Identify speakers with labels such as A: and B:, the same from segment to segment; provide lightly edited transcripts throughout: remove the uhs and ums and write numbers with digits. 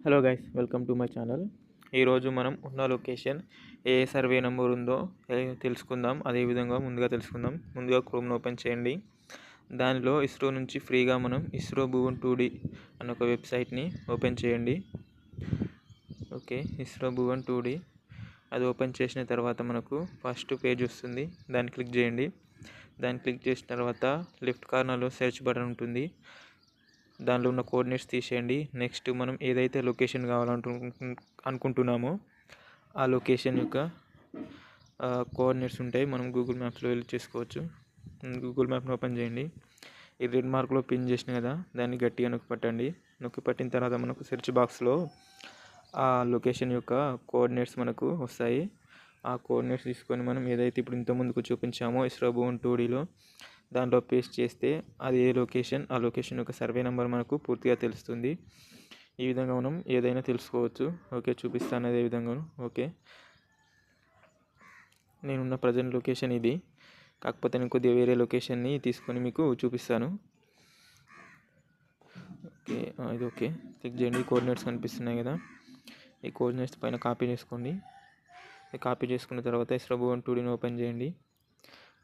A: Hello guys, welcome to my channel. ఈరోజు మనం ఉన్న లొకేషన్ ఏ సర్వే నెంబర్ ఉందో తెలుసుకుందాం. అదేవిధంగా ముందుగా క్రోమ్ను ఓపెన్ చేయండి. దానిలో ఇస్రో నుంచి ఫ్రీగా మనం ఇస్రో భువన్ 2D అన్న ఒక వెబ్సైట్ని ఓపెన్ చేయండి. ఓకే, ఇస్రో భువన్ 2D అది ఓపెన్ చేసిన తర్వాత మనకు ఫస్ట్ పేజ్ వస్తుంది. దాన్ని క్లిక్ చేయండి. దాన్ని క్లిక్ చేసిన తర్వాత లెఫ్ట్ కార్నర్లో సెర్చ్ బటన్ ఉంటుంది. దానిలో ఉన్న కోఆర్డినేట్స్ తీసేయండి. నెక్స్ట్ మనం ఏదైతే లొకేషన్ అనుకుంటున్నామో ఆ లొకేషన్ యొక్క కోఆర్డినేట్స్ ఉంటాయి. మనం గూగుల్ మ్యాప్స్లో వెళ్ళి చేసుకోవచ్చు. గూగుల్ మ్యాప్ని ఓపెన్ చేయండి. ఈ రెడ్ మార్క్లో పిన్ చేసిన కదా, దాన్ని గట్టిగా నొక్కి పట్టిన తర్వాత మనకు సెర్చ్ బాక్స్లో ఆ లొకేషన్ యొక్క కోఆర్డినేట్స్ మనకు వస్తాయి. ఆ కోఆర్డినేట్స్ తీసుకొని మనం ఏదైతే ఇప్పుడు ఇంతకుముందుకు చూపించామో ఇస్రో భువన్ 2Dలో దాంట్లో పేస్ట్ చేస్తే అది ఏ లొకేషన్, ఆ లొకేషన్ యొక్క సర్వే నెంబర్ మనకు పూర్తిగా తెలుస్తుంది. ఈ విధంగా మనం ఏదైనా తెలుసుకోవచ్చు. ఓకే, చూపిస్తాను అదే విధంగా. ఓకే, నేనున్న ప్రజెంట్ లొకేషన్ ఇది. కాకపోతే నేను కొద్దిగా వేరే లొకేషన్ని తీసుకొని మీకు చూపిస్తాను. ఓకే, ఇది ఓకే. క్లిక్ చేయండి. కోఆర్డినేట్స్ కనిపిస్తున్నాయి కదా, ఈ కోఆర్డినేట్స్ పైన కాపీ చేసుకోండి. కాపీ చేసుకున్న తర్వాత ఇస్రో భువన్ 2Dని ఓపెన్ చేయండి.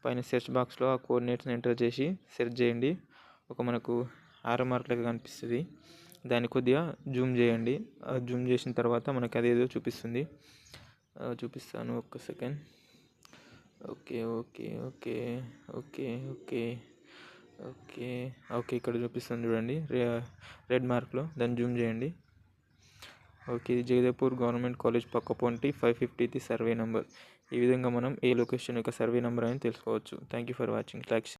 A: పైన సెర్చ్ బాక్స్లో ఆ కోఆర్డినేట్స్ని ఎంటర్ చేసి సెర్చ్ చేయండి. మనకు ఆరో మార్క్ లాగా కనిపిస్తుంది. దాన్ని కొద్దిగా జూమ్ చేయండి. జూమ్ చేసిన తర్వాత మనకు అదేదో చూపిస్తుంది. చూపిస్తాను, ఒక్క second. Okay okay okay okay okay okay okay ఇక్కడ చూపిస్తుంది చూడండి, రెడ్ మార్క్లో. దాన్ని జూమ్ చేయండి. ఓకే, ఇది జగదేపూర్ గవర్నమెంట్ కాలేజ్ పక్క పొంటి 550 సర్వే నెంబర్. ఈ విధంగా మనం ఏ లొకేషన్ యొక్క సర్వే నెంబర్ అని తెలుసుకోవచ్చు. Thank you for watching.